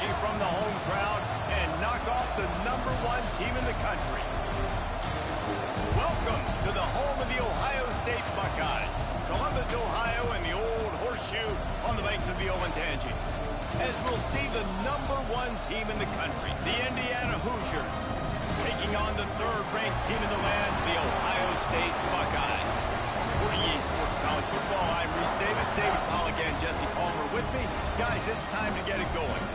energy from the home crowd and knock off the #1 team in the country. Welcome to the home of the Ohio State Buckeyes, Columbus, Ohio, and the old horseshoe on the banks of the Olentangy. As we'll see the #1 team in the country, the Indiana Hoosiers, taking on the 3rd-ranked team in the land, the Ohio State Buckeyes. For EA Sports College Football, I'm Reese Davis, David Polligan, Jesse Palmer with me. Guys, it's time to get it going.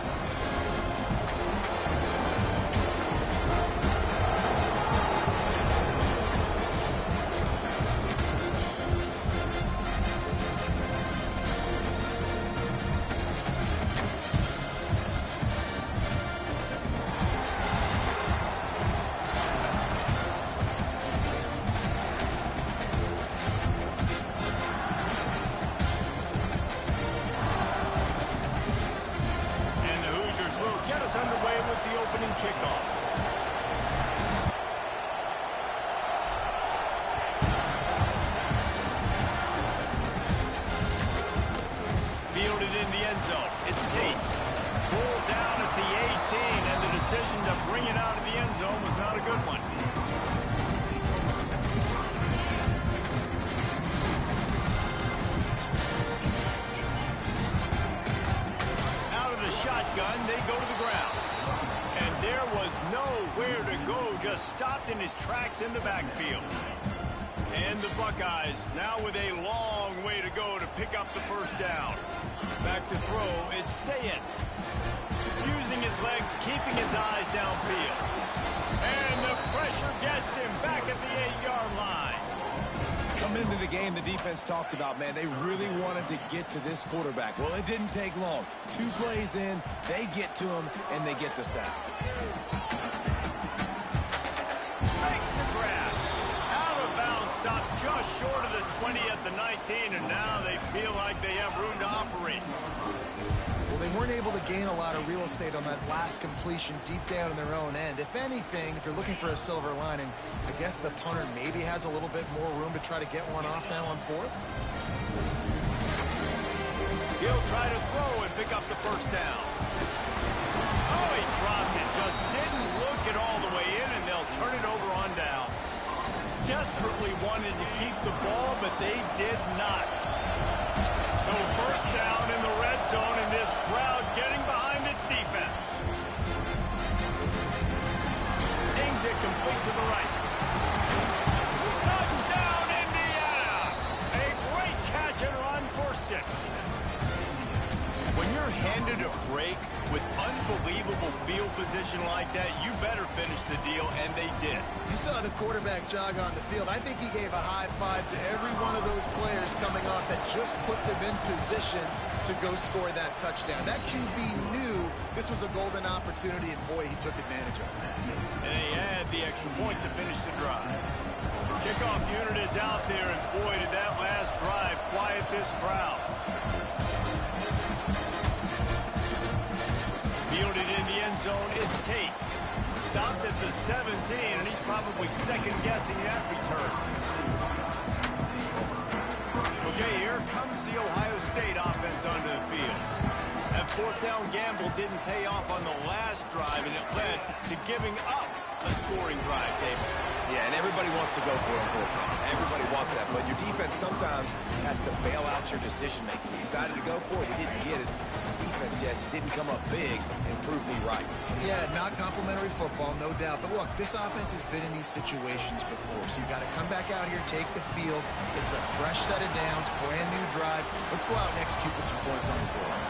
Fielded in the end zone. It's Tate. Pulled down at the 18, and the decision to bring it out of the end zone was not a good one. Out of the shotgun, they go to the ground. And there was nowhere to go, just stopped in his tracks in the backfield. And the Buckeyes now with a long way to go to pick up the first down. Back to throw, it's Sayet. Using his legs, keeping his eyes downfield. And the pressure gets him back at the 8-yard line. Coming into the game, the defense talked about, man, they really wanted to get to this quarterback. Well, it didn't take long. 2 plays in, they get to him, and they get the sack. Makes the grab. Out of bounds, stopped just short of the 20 at the 19, and now they feel like they have room to operate. Well, they weren't able to gain a lot of real estate on that last completion deep down in their own end. If anything, if you're looking for a silver lining, I guess the punter maybe has a little bit more room to try to get one off now on 4th. He'll try to throw and pick up the first down. Oh, he dropped it. Just didn't look it all the way in, and they'll turn it over on down. Desperately wanted to keep the ball, but they did not. So first down in the red zone, and this crowd getting behind its defense. Zings it complete to the right. Touchdown, Indiana! A great catch and run for 6. When you're handed a break with unbelievable field position like that, you better finish the deal, and they did. You saw the quarterback jog on the field. I think he gave a high five to every one of those players coming off that just put them in position to go score that touchdown. That QB knew this was a golden opportunity, and boy, he took advantage of it. And they had the extra point to finish the drive. The kickoff unit is out there, and boy, did that last drive quiet this crowd. Fielded in the end zone, it's Tate. Stopped at the 17, and he's probably second-guessing that return. Okay, here comes the Ohio State offense onto the field. That 4th down gamble didn't pay off on the last drive, and it led to giving up a scoring drive, David. Yeah, and everybody wants to go for it. Everybody wants that, but your defense sometimes has to bail out your decision-making. You decided to go for it, you didn't get it. Defense, Jesse, didn't come up big and prove me right. Yeah, not complimentary football, no doubt. But look, this offense has been in these situations before, so you got to come back out here, take the field. It's a fresh set of downs, brand new drive. Let's go out and execute with some points on the board.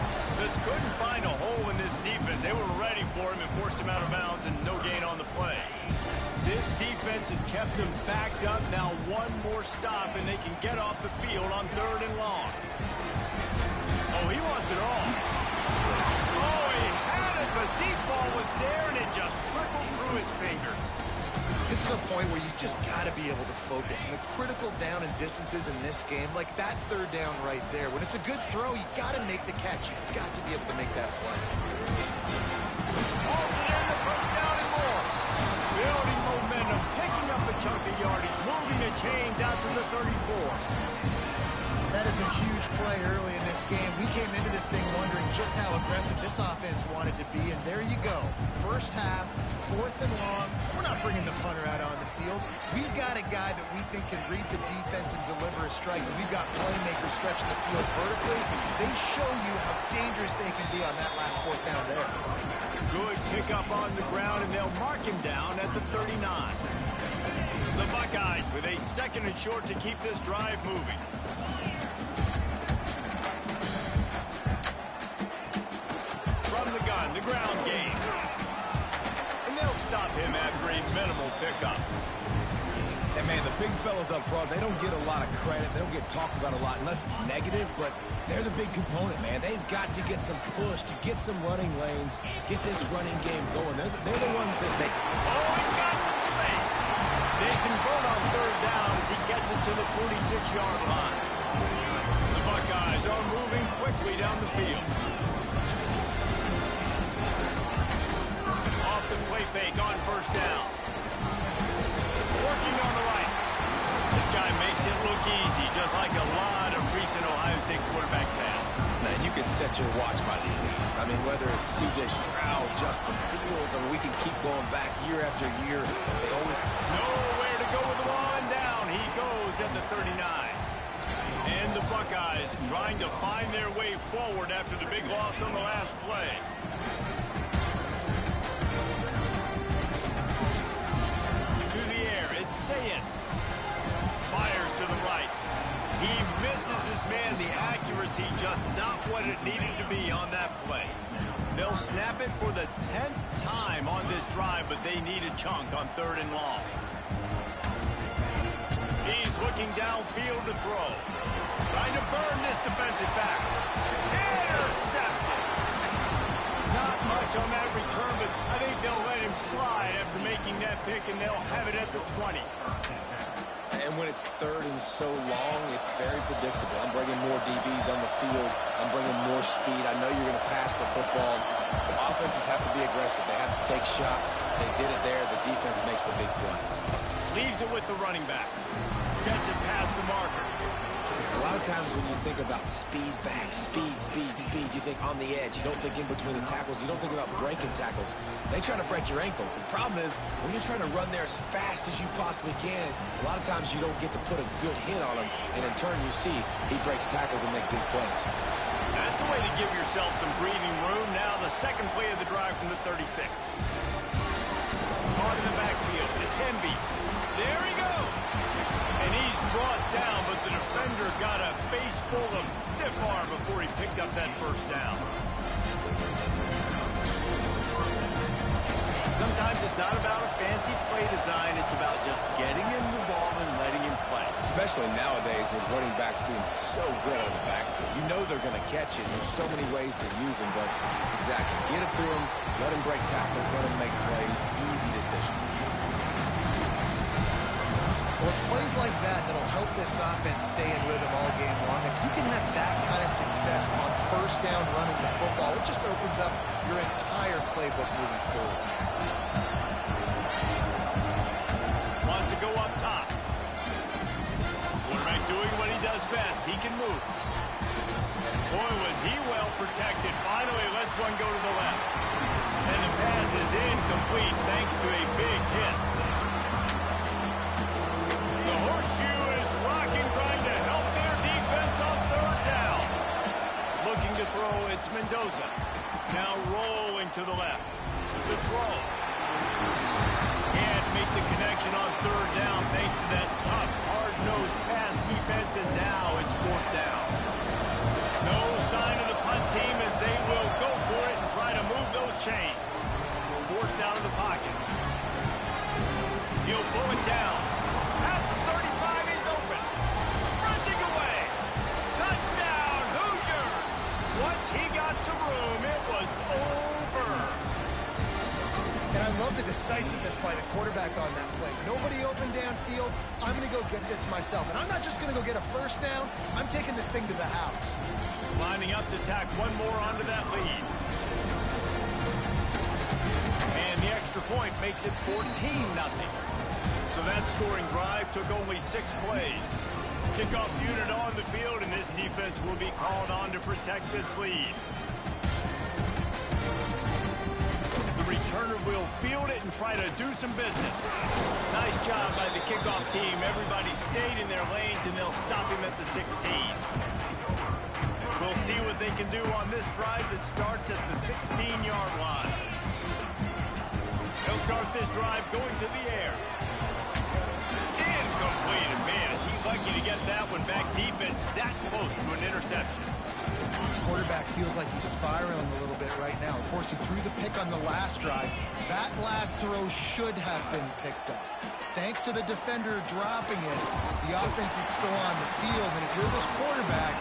Just couldn't find a hole in this defense. They were ready for him and forced him out of bounds, and no gain on the play. This defense has kept them backed up. Now one more stop, and they can get off the field on 3rd and long. Oh, he wants it all. Oh, he had it. The deep ball was there, and it just trickled through his fingers. This is a point where you just got to be able to focus. And the critical down and distances in this game, like that 3rd down right there, when it's a good throw, you got to make the catch. You've got to be able to make that play. Hauls it in, the first down and more. Building momentum, picking up a chunk of yardage, moving the chains out to the 34. That is a huge play early in this game, we came into this thing wondering just how aggressive this offense wanted to be, and there you go. First half, 4th and long. We're not bringing the punter out on the field. We've got a guy that we think can read the defense and deliver a strike, and we've got playmakers stretching the field vertically. They show you how dangerous they can be on that last 4th down there. Good pickup on the ground, and they'll mark him down at the 39. The Buckeyes with a 2nd and short to keep this drive moving. From the gun, the ground game. And they'll stop him after a minimal pickup. And man, the big fellas up front, they don't get a lot of credit. They don't get talked about a lot unless it's negative, but they're the big component, man. They've got to get some push, to get some running lanes, get this running game going. They're the ones that make... Oh, he's got some space. They convert on 3rd down as he gets it to the 46-yard line. The Buckeyes are moving quickly down the field. Off the play fake on 1st down. Working on the right. This guy makes it look easy, just like a lot of recent Ohio State quarterbacks have. Man, you can set your watch by these guys. I mean, whether it's C.J. Stroud, Justin Fields, I mean, we can keep going back year after year. They always... Nowhere to go with the ball, and down he goes at the 39. And the Buckeyes trying to find their way forward after the big loss on the last play. To the air, it's Sayin. Fires to the right. He misses his man. The accuracy just not what it needed to be on that play. They'll snap it for the 10th time on this drive, but they need a chunk on 3rd and long. He's looking downfield to throw. Trying to burn this defensive back. Intercepted. Not much on that return, but I think they'll let him slide after making that pick, and they'll have it at the 20. And when it's 3rd and so long, it's very predictable. I'm bringing more DBs on the field. I'm bringing more speed. I know you're going to pass the football. So offenses have to be aggressive. They have to take shots. They did it there. The defense makes the big play. Leaves it with the running back. Gets it past the marker. A lot of times when you think about speed back, speed, you think on the edge. You don't think in between the tackles. You don't think about breaking tackles. They try to break your ankles. The problem is when you're trying to run there as fast as you possibly can, a lot of times you don't get to put a good hit on him. And in turn, you see he breaks tackles and make big plays. That's the way to give yourself some breathing room. Now the 2nd play of the drive from the 36. Caught in the backfield. It's Henby. There he goes. And he's brought down, but the defender got a face full of stiff arm before he picked up that 1st down. Sometimes it's not about a fancy play design. It's about just getting him the ball and letting him play. Especially nowadays with running backs being so good out of the backfield. You know they're going to catch it. There's so many ways to use them, but exactly. Get it to him, let him break tackles, let him make plays. Easy decision. Well, it's plays like that that'll help this offense stay in rhythm all game long. If you can have that kind of success on 1st down running the football, it just opens up your entire playbook moving forward. Wants to go up top. Quarterback doing what he does best. He can move. Boy, was he well protected. Finally lets one go to the left. And the pass is incomplete thanks to a big hit. Throw, it's Mendoza. Now rolling to the left. The throw. Can't make the connection on 3rd down thanks to that tough, hard-nosed pass defense, and now it's 4th down. No sign of the punt team as they will go for it and try to move those chains. Forced out of the pocket. He'll pull it down. At the 35, he's open. Sprinting away. Touchdown, Hoosiers. Once he got some room, it was over. And I love the decisiveness by the quarterback on that play. Nobody open downfield. I'm going to go get this myself. And I'm not just going to go get a 1st down. I'm taking this thing to the house. Lining up to tack one more onto that lead. And the extra point makes it 14-0. So that scoring drive took only 6 plays. Kickoff unit on the field, and this defense will be called on to protect this lead. The returner will field it and try to do some business. Nice job by the kickoff team. Everybody stayed in their lanes, and they'll stop him at the 16. We'll see what they can do on this drive that starts at the 16-yard line. They'll start this drive going to the air. Incomplete, and man, is he lucky to get that one back. Defense that close to an interception. This quarterback feels like he's spiraling a little bit right now. Of course, he threw the pick on the last drive. That last throw should have been picked off. Thanks to the defender dropping it, the offense is still on the field. And if you're this quarterback,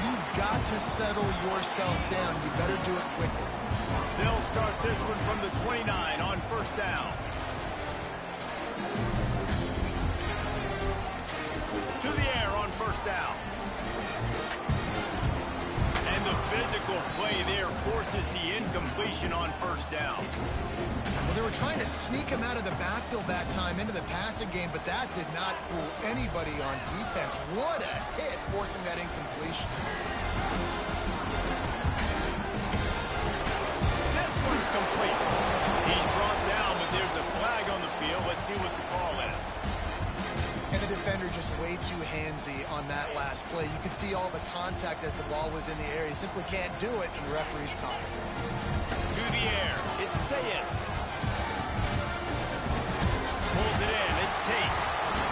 you've got to settle yourself down. You better do it quickly. They'll start this one from the 29 on first down. To the air on first down. And the physical play there forces the incompletion on first down. Well, they were trying to sneak him out of the backfield that time into the passing game, but that did not fool anybody on defense. What a hit, forcing that incompletion. This one's complete. He's brought down, but there's a flag on the field. Let's see what the call is. And the defender just way too handsy on that last play. You could see all the contact as the ball was in the air. He simply can't do it, and the referee's caught it. To the air. It's Sayed. Pulls it in. It's Tate.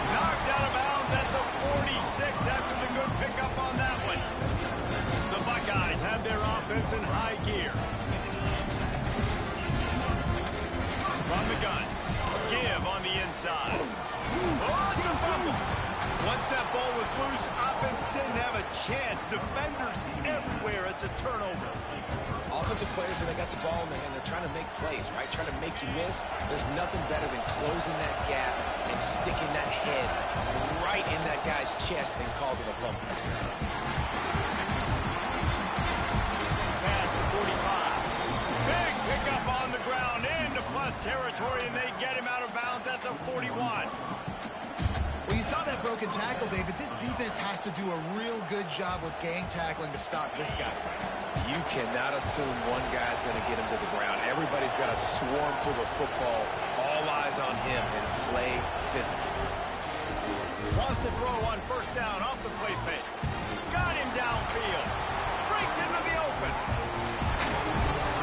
Knocked out of bounds at the 46 after the good pickup on that one. The Buckeyes have their offense in high gear. From the gun. Give on the inside. Oh, it's a fumble. Once that ball was loose, offense didn't have a chance. Defenders everywhere. It's a turnover. Offensive players, when they got the ball in their hand, they're trying to make plays, right? Trying to make you miss. There's nothing better than closing that gap and sticking that head right in that guy's chest and causing a fumble. Pass to 45. Big pickup on the ground into plus territory, and they get him out of bounds at the 41. Well, you saw that broken tackle, David. This defense has to do a real good job with gang tackling to stop this guy. You cannot assume one guy's going to get him to the ground. Everybody's got to swarm to the football. All eyes on him and play physical. Wants to throw on first down off the play fake. Got him downfield. Breaks into the open.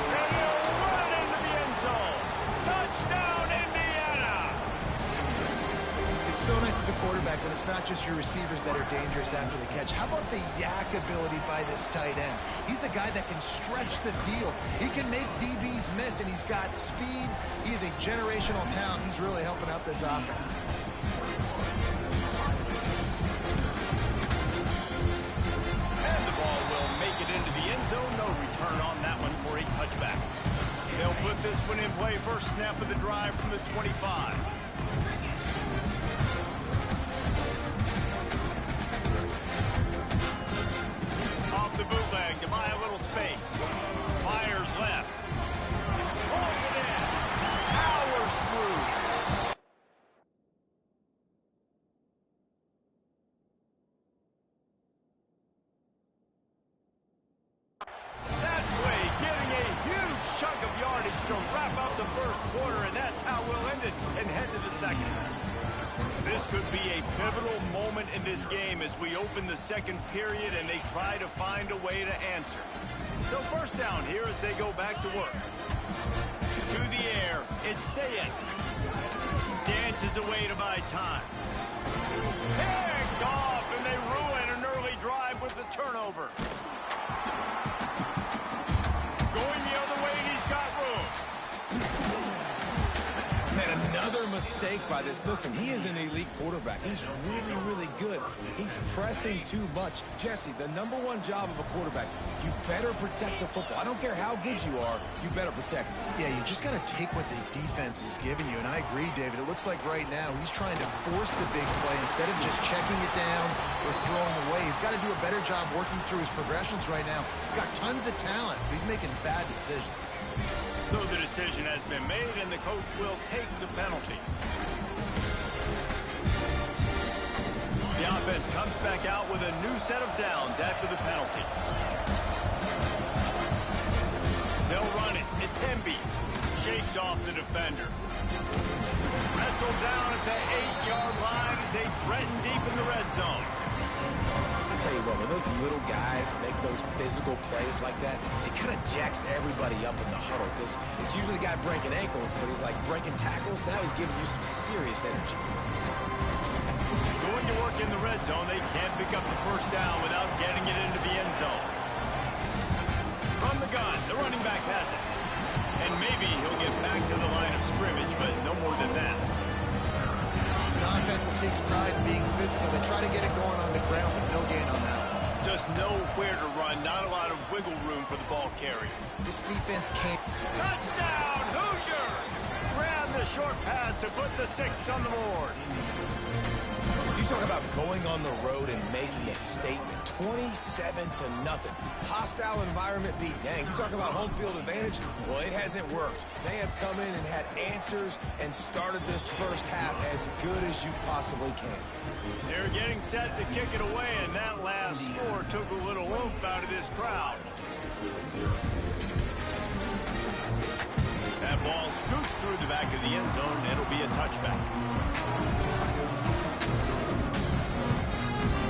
And he'll run it into the end zone. Touchdown, Indiana! It's so nice as a quarterback when it's not just your receivers that are dangerous after the catch. How about the yak ability by this tight end? He's a guy that can stretch the field. He can make DBs miss, and he's got speed. He is a generational talent. He's really helping out this offense. And the ball will make it into the end zone. No return on that one for a touchback. They'll put this one in play. First snap of the drive from the 25. Off the bootleg to buy a little space. Fires left. Pulls it in. Powers through. That play getting a huge chunk of yardage to wrap up the first quarter, and that's how we'll end it and head to the second. This could be a pivotal moment in this game as we open the second period and they try to find a way to answer. So first down here as they go back to work. To the air, it's Sayed. Dances away to buy time. Picked off, and they ruin an early drive with the turnover. Going the other way, and he's got room. Man, another mistake by this. Listen, he is an elite quarterback. He's really, really good. He's pressing too much. Jesse, the number one job of a quarterback, you better protect the football. I don't care how good you are, you better protect it. Yeah, you just got to take what the defense is giving you, and I agree, David. It looks like right now he's trying to force the big play instead of just checking it down or throwing away. He's got to do a better job working through his progressions right now. He's got tons of talent, but he's making bad decisions. So the decision has been made, and the coach will take the penalty. The offense comes back out with a new set of downs after the penalty. They'll run it. It's Hemby. Shakes off the defender. Wrestled down at the 8-yard line as they threaten deep in the red zone. I'll tell you what, when those little guys make those physical plays like that, it kind of jacks everybody up in the huddle because it's usually the guy breaking ankles, but he's like breaking tackles. Now he's giving you some serious energy. Going to work in the red zone, they can't pick up the first down without getting it into the end zone. From the gun, the running back has it. And maybe he'll get back to the line of scrimmage, but no more than that. It's an offense that takes pride in being physical. They try to get it going on the ground, but no gain on that. Just nowhere to run, not a lot of wiggle room for the ball carrier. This defense can't. Touchdown, Hoosiers! Grab the short pass to put the 6 on the board. You talk about going on the road and making a statement. 27-0. Hostile environment be danged. You talk about home field advantage? Well, it hasn't worked. They have come in and had answers and started this first half as good as you possibly can. They're getting set to kick it away, and that last score took a little oomph out of this crowd. That ball scoots through the back of the end zone, and it'll be a touchback.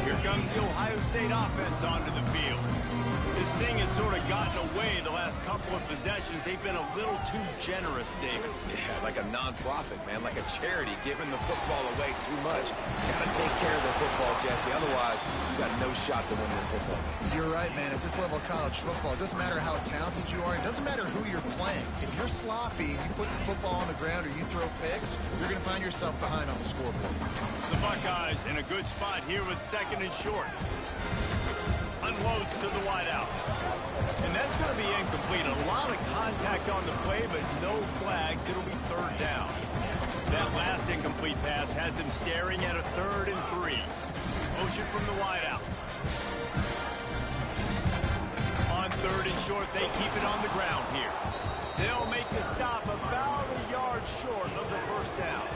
Here comes the Ohio State offense onto the field. This thing has sort of gotten away the last couple of possessions. They've been a little too generous, David. Yeah, like a non-profit, man, like a charity giving the football away too much. Got to take care of the football, Jesse. Otherwise, you got no shot to win this football game. You're right, man. At this level of college football, it doesn't matter how talented you are. It doesn't matter who you're playing. If you're sloppy, you put the football on the ground or you throw picks, you're going to find yourself behind on the scoreboard. The Buckeyes in a good spot here with 2nd and short. Unloads to the wideout. And that's going to be incomplete. A lot of contact on the play, but no flags. It'll be 3rd down. That last incomplete pass has him staring at a 3rd and 3. Motion from the wideout. On 3rd and short, they keep it on the ground here. They'll make the stop about a yard short of the first down.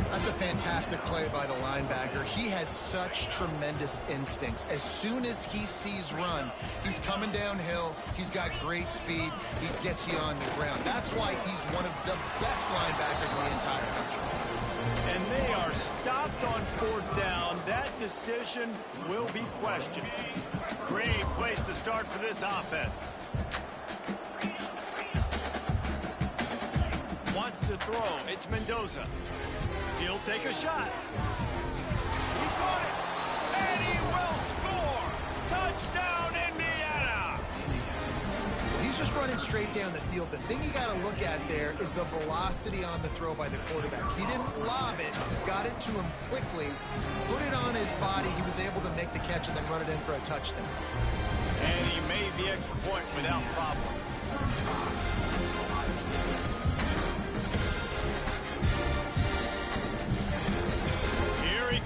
That's a fantastic play by the linebacker. He has such tremendous instincts. As soon as he sees run, he's coming downhill. He's got great speed. He gets you on the ground. That's why he's one of the best linebackers in the entire country. And they are stopped on 4th down. That decision will be questioned. Great place to start for this offense. Wants to throw. It's Mendoza. He'll take a shot. He caught it, and he will score. Touchdown, Indiana. He's just running straight down the field. The thing you got to look at there is the velocity on the throw by the quarterback. He didn't lob it, got it to him quickly, put it on his body. He was able to make the catch and then run it in for a touchdown. And he made the extra point without problem.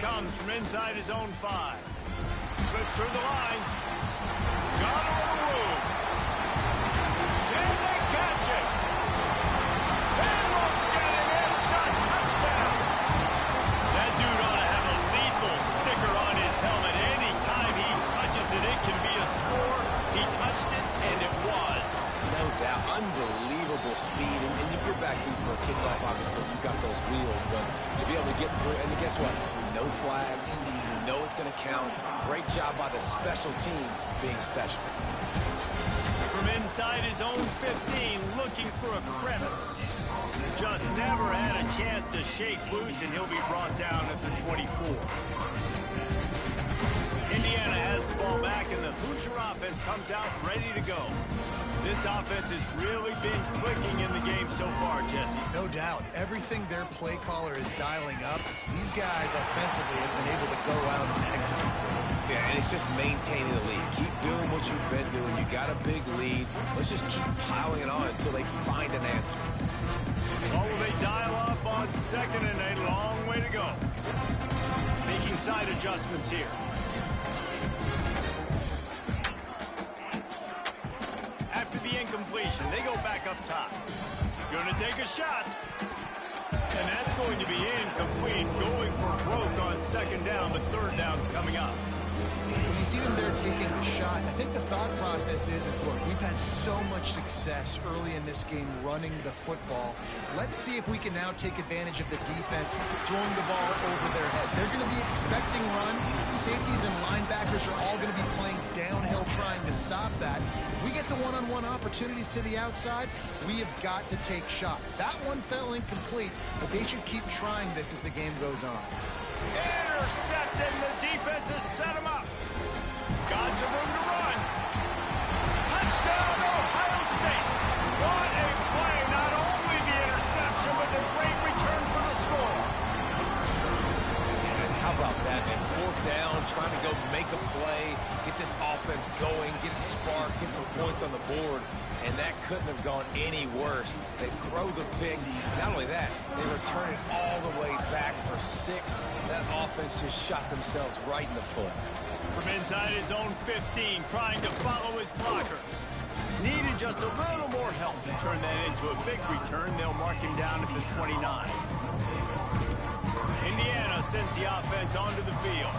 Comes from inside his own 5. Slips through the line. Got him on the room. Can they catch it? They won't get him in. It's a touchdown. That dude ought to have a lethal sticker on his helmet. Anytime he touches it, it can be a score. He touched it, and it was. No doubt. Unbelievable speed. And if you're back deep for a kickoff, obviously, you've got those wheels. But to be able to get through, and guess what? No flags. You know it's going to count. Great job by the special teams being special. From inside his own 15, looking for a crevice. Just never had a chance to shake loose, and he'll be brought down at the 24. Indiana has the ball back, and the Hoosier offense comes out ready to go. This offense has really been clicking in the game so far, Jesse. No doubt. Everything their play caller is dialing up, these guys offensively have been able to go out and execute. Yeah, and it's just maintaining the lead. Keep doing what you've been doing. You got a big lead. Let's just keep piling it on until they find an answer. Oh, will they dial up on 2nd and a long way to go. Making side adjustments here. After the incompletion, they go back up top. Gonna take a shot. And that's going to be incomplete, going for broke on second down, but third down's coming up. When you see them there taking a shot, I think the thought process is look, we've had so much success early in this game running the football. Let's see if we can now take advantage of the defense throwing the ball over their head. They're going to be expecting run. Safeties and linebackers are all going to be playing downhill trying to stop that. If we get the one-on-one opportunities to the outside, we have got to take shots. That one fell incomplete, but they should keep trying this as the game goes on. Intercepted, the defense has set him up. Got some room to run. Touchdown, Ohio State. What a play. Not only the interception, but the great return for the score. And how about that, man? Fourth down, trying to go make a play, get this offense going, get it sparked, get some points on the board. And that couldn't have gone any worse. They throw the pick. Not only that, they return it all the way back for 6. That offense just shot themselves right in the foot. From inside his own 15, trying to follow his blockers. Needed just a little more help to turn that into a big return. They'll mark him down at the 29. Indiana sends the offense onto the field.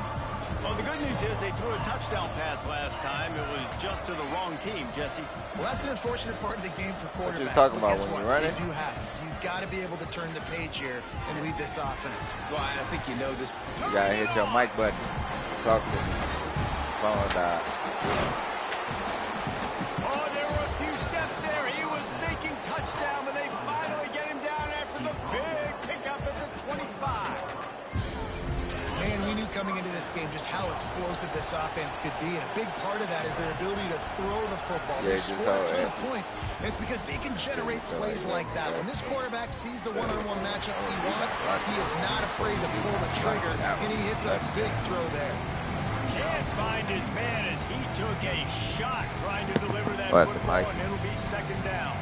Well, the good news is they threw a touchdown pass last time. It was just to the wrong team, Jesse. Well, that's an unfortunate part of the game for quarterbacks. What you talking about Guess when what? you're running? They do have it. So you've got to be able to turn the page here and lead this offense. Well, I think you know this. You gotta hit your mic button. Talk to me. Phone died. Oh, there were a few steps there. He was thinking touchdown, but they finally get him down after the big pickup at the 25. Man, we knew coming into this game just how explosive this offense could be, and a big part of that is their ability to throw the football. They score a ton of points, and it's because they can generate plays like that. When this quarterback sees the one-on-one matchup he wants, he is not afraid to pull the trigger, and he hits a big throw there. Can't find his man as he took a shot trying to deliver that football, and it'll be second down.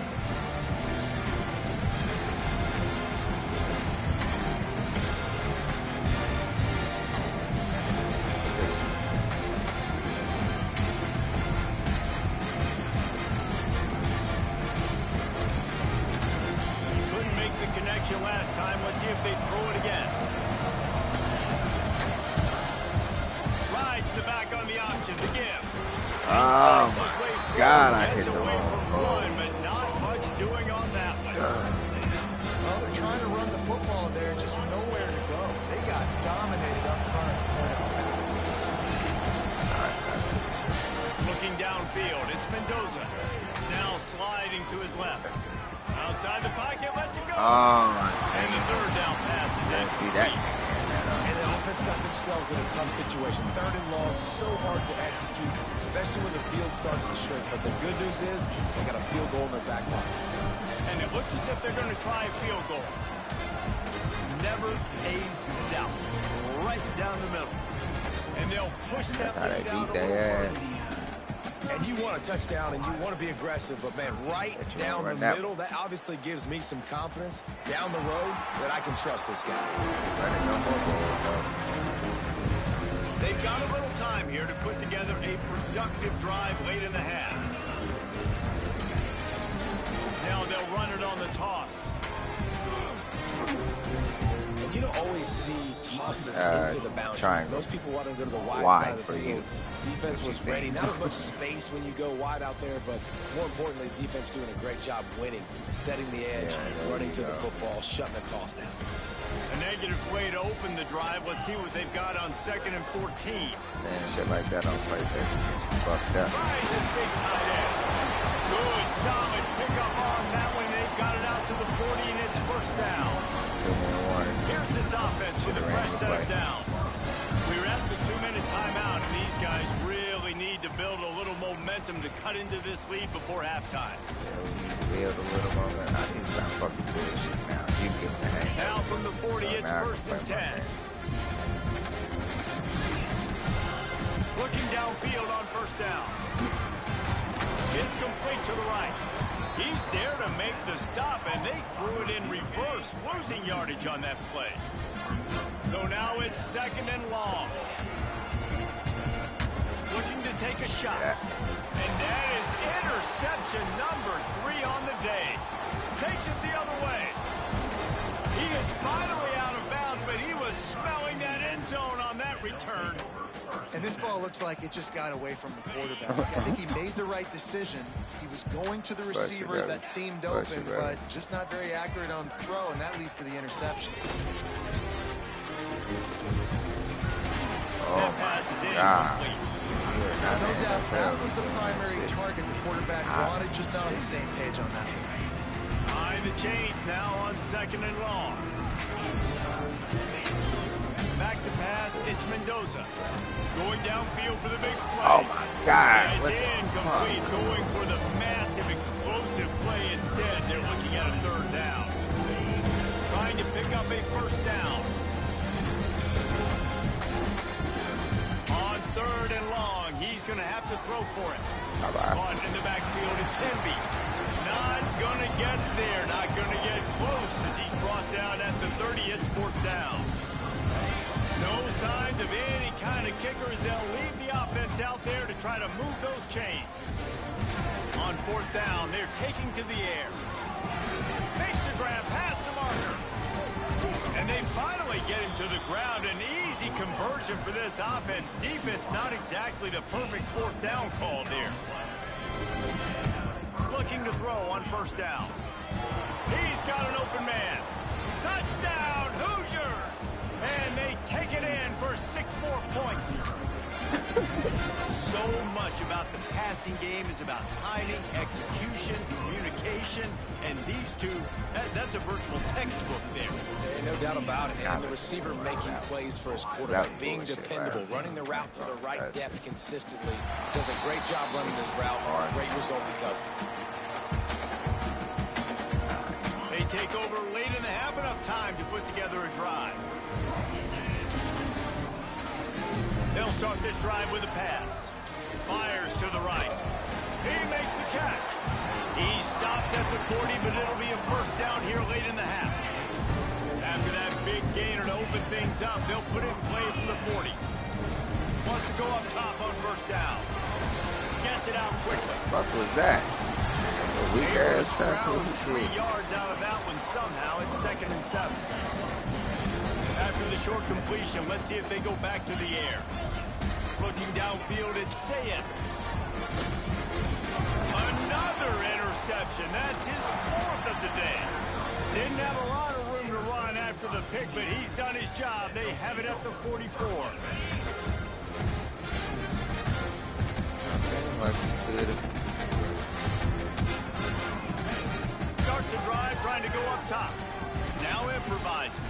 Last time, let's see if they throw it again. Rides the back on the option, the give. Oh my God, I hit the wrong one, but not much doing on that one. Well, they're trying to run the football there, just nowhere to go. They got dominated up front at the point of attack. Looking downfield, it's Mendoza. Now sliding to his left. Outside the pocket, lets it go. And the third down pass is incomplete. And the offense got themselves in a tough situation. Third and long, so hard to execute, especially when the field starts to shrink. But the good news is they got a field goal in their back pocket. And it looks as if they're going to try a field goal. Never a doubt. Right down the middle. And they'll push that lead out over the end. And you want a touchdown and you want to be aggressive, but man, right down the middle, that obviously gives me some confidence down the road that I can trust this guy. They've got a little time here to put together a productive drive late in the half. Now they'll run it on the toss. And you don't always see tosses into the boundary. Triangle. Most people want to go to the wide side of the field. Defense was ready. Not as much space when you go wide out there, but more importantly, the defense doing a great job winning, setting the edge, running to the football, shutting the toss down. A negative play to open the drive. Let's see what they've got on 2nd and 14. Man, shit like that on PlayStation. Fucked up. Right, this big tight end. Good, solid pickup on that one. They've got it out to the 40, and it's first down. Here's this offense with a fresh set of downs. We're at the 2-minute timeout, and these guys really need to build a little momentum to cut into this lead before halftime. Yeah, we need to build a little momentum. I need to stop fucking bullshit now. You get the hang. Now from the 40, it's first and 10. Looking downfield on first down. It's complete to the right. He's there to make the stop, and they threw it in reverse, losing yardage on that play. So now it's 2nd and long. Looking to take a shot. And that is interception number 3 on the day. Takes it the other way. He is return. And this ball looks like it just got away from the quarterback. I think he made the right decision. He was going to the receiver that seemed open, but just not very accurate on the throw, and that leads to the interception. Oh my God. No doubt that was the primary target the quarterback wanted, just not on the same page on that one. Behind the chains now on 2nd and long. Back to pass, it's Mendoza. Going downfield for the big play. Oh my God. It's incomplete, going for the massive explosive play instead. They're looking at a 3rd down. Trying to pick up a 1st down. On 3rd and long, he's going to have to throw for it. Caught in the backfield, it's Hemby. Not going to get there, not going to get close as he's brought down at the 30. It's 4th down. No signs of any kind of kickers. They'll leave the offense out there to try to move those chains. On 4th down, they're taking to the air. Makes the grab past the marker. And they finally get him to the ground. An easy conversion for this offense. Defense not exactly the perfect 4th down call there. Looking to throw on 1st down. He's got an open man. Touchdown, Hoosiers! And they take it in for 6 more points. So much about the passing game is about timing, execution, communication, and these two, that's a virtual textbook there. Yeah, no doubt about it. And the receiver making plays for his quarterback, being dependable, running the route to the right depth consistently. Does a great job running this route. Great result because they take over late in the half, enough time to put together a drive. They'll start this drive with a pass. Fires to the right. He makes the catch. He stopped at the 40, but it'll be a 1st down here late in the half. After that big gainer to open things up, they'll put it in play from the 40. Wants to go up top on 1st down. Gets it out quickly. What was that? A weak ass tackle. 3 yards out of that one somehow. It's 2nd and 7. After the short completion, let's see if they go back to the air. Looking downfield, it's Sayed. Another interception. That's his 4th of the day. Didn't have a lot of room to run after the pick, but he's done his job. They have it at the 44. Starts a drive, trying to go up top. Now improvising.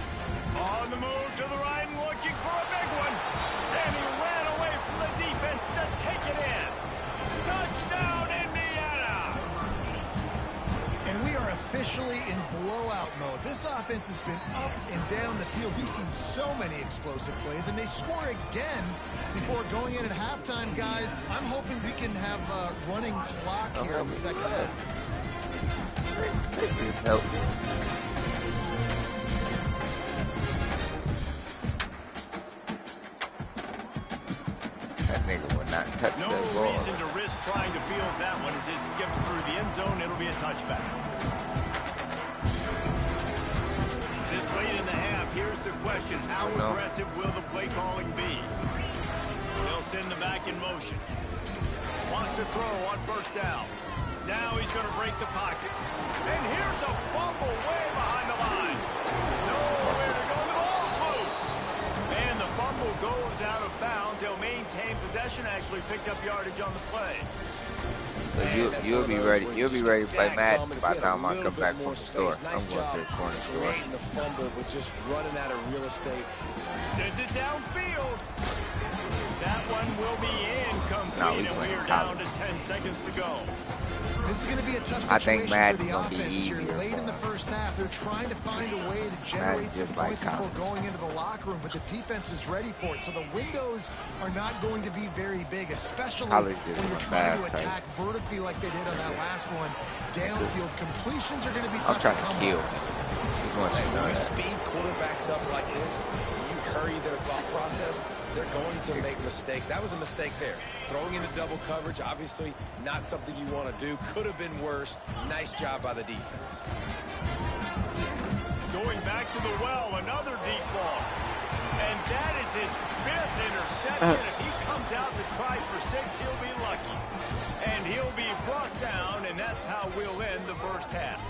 On the move to the right and looking for a big one. And he ran away from the defense to take it in. Touchdown, Indiana! And we are officially in blowout mode. This offense has been up and down the field. We've seen so many explosive plays, and they score again before going in at halftime, guys. I'm hoping we can have a running clock here in the 2nd half. Help. That nigga will not touch no that ball. Reason to risk trying to field that one as it skips through the end zone. It'll be a touchback. This late in the half, here's the question. How aggressive will the play calling be? They'll send the back in motion. Wants to throw on 1st down. Now he's going to break the pocket. And here's a fumble way behind the line. Nowhere to go. The ball's loose. And the fumble goes out of bounds. They'll maintain possession. Actually picked up yardage on the play. So you'll be ready. You'll be ready to play Madden by the time I come back from the store. I'm going to the corner store. Creating the fumble, but just running out of real estate. Sends it downfield. That one will be incomplete, and we are down to 10 seconds to go. This is going to be a tough I think situation for the Madden's gonna be offense here. easier Late in the 1st half, they're trying to find a way to generate some points before going into the locker room, but the defense is ready for it. So the windows are not going to be very big, especially when you're trying to attack vertically like they did on that last one. Downfield completions are going to be tough to come by. You speed quarterbacks up like this, you hurry their thought process, they're going to make mistakes. That was a mistake there. Throwing into double coverage, obviously not something you want to do. Could have been worse. Nice job by the defense. Going back to the well, another deep ball. And that is his 5th interception. If he comes out to try for 6, he'll be lucky. And he'll be brought down, and that's how we'll end the first half.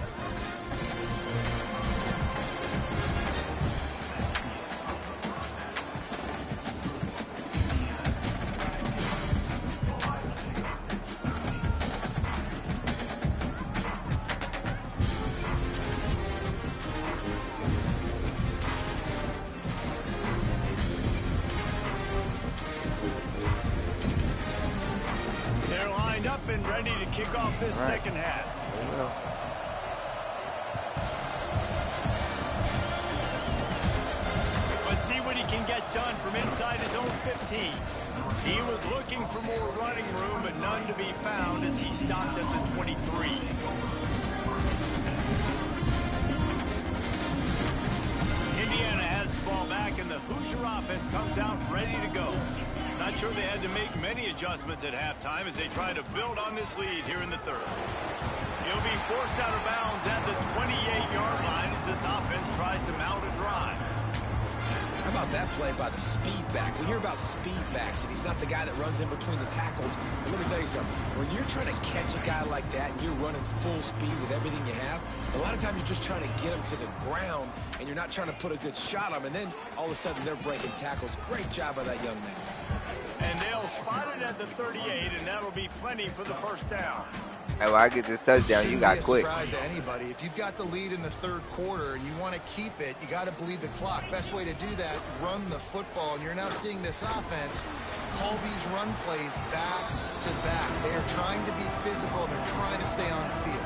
And ready to kick off this second half. Let's see what he can get done from inside his own 15. He was looking for more running room, but none to be found as he stopped at the 23. Indiana has the ball back, and the Hoosier offense comes out ready to go. Not sure they had to make many adjustments at halftime as they try to build on this lead here in the third. He'll be forced out of bounds at the 28-yard line as this offense tries to mount a drive. How about that play by the speed back? We hear about speed backs, and he's not the guy that runs in between the tackles. But let me tell you something. When you're trying to catch a guy like that and you're running full speed with everything you have, a lot of times you're just trying to get him to the ground, and you're not trying to put a good shot on him. And then all of a sudden they're breaking tackles. Great job by that young man. And they'll spot it at the 38, and that'll be plenty for the first down. Hey, when I get this touchdown, you got quick. Surprise to anybody. If you've got the lead in the third quarter and you want to keep it, you got to bleed the clock. Best way to do that, run the football. And you're now seeing this offense call these run plays back to back. They are trying to be physical, and they're trying to stay on the field.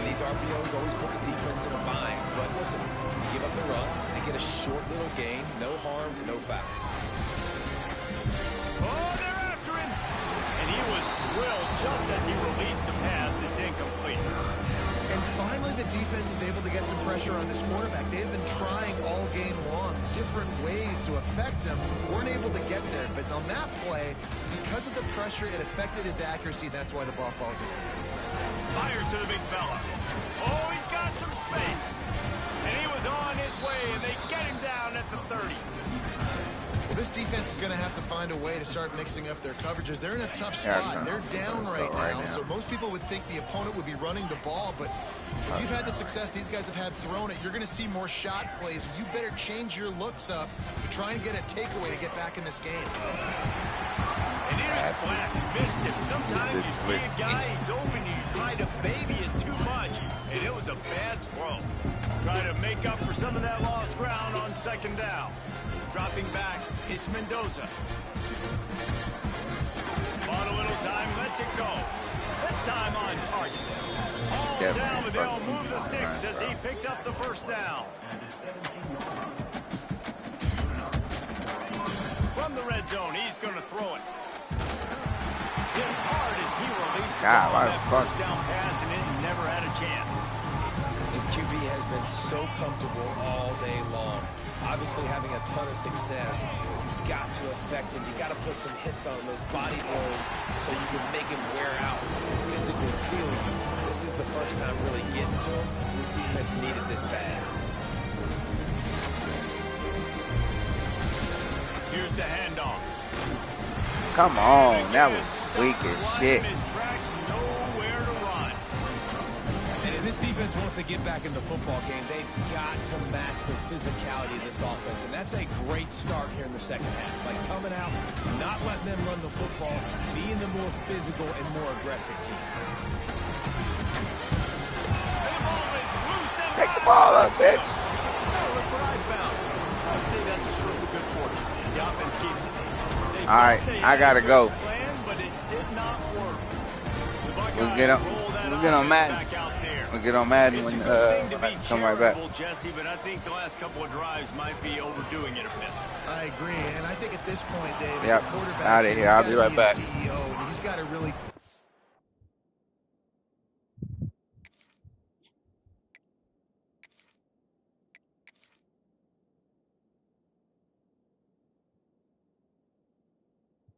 And these RPOs always put the defense in a bind. But listen, give up the run and get a short little gain. No harm, no foul. Oh, they're after him. And he was drilled just as he released the pass. It's incomplete. And finally, the defense is able to get some pressure on this quarterback. They've been trying all game long, different ways to affect him. Weren't able to get there. But on that play, because of the pressure, it affected his accuracy. That's why the ball falls in. Fires to the big fella. Oh, he's got some space. And he was on his way, and they get him down at the 30. Well, this defense is going to have to find a way to start mixing up their coverages. They're in a tough spot. They're down right now, so most people would think the opponent would be running the ball, but if you've had the success these guys have had throwing it, you're going to see more shot plays. You better change your looks up to try and get a takeaway to get back in this game. And here's flat. Missed him. Sometimes you see a guy, he's open, you try to baby it too much, and it was a bad throw. Try to make up for some of that lost ground on second down. Dropping back, it's Mendoza. Bought a little time, lets it go. This time on target. All down, but they'll move the sticks as he picks up the first down. From the red zone, he's going to throw it. Hit hard as he released the ball on that first down pass, and it never had a chance. This QB has been so comfortable all day long. Obviously having a ton of success. You've got to affect him. You've got to put some hits on those body blows so you can make him wear out and physically feel you. This is the first time really getting to him. This defense needed this bad. Here's the handoff. Come on, that was weak as shit. This defense wants to get back in the football game. They've got to match the physicality of this offense, and that's a great start here in the second half. Like coming out, not letting them run the football, being the more physical and more aggressive team. Take the ball up, bitch. Oh, look what I found. I'd say that's a stroke of good fortune. The offense keeps it. All right, I gotta go. Plan, but it did not work. We'll get on Madden. We'll get on Madden when I come right back. Jesse, but I think the last couple of drives might be overdoing it a bit. I agree, and I think at this point, Dave, yep. the quarterback out of here. I'll be right back. CEO, and he's got to really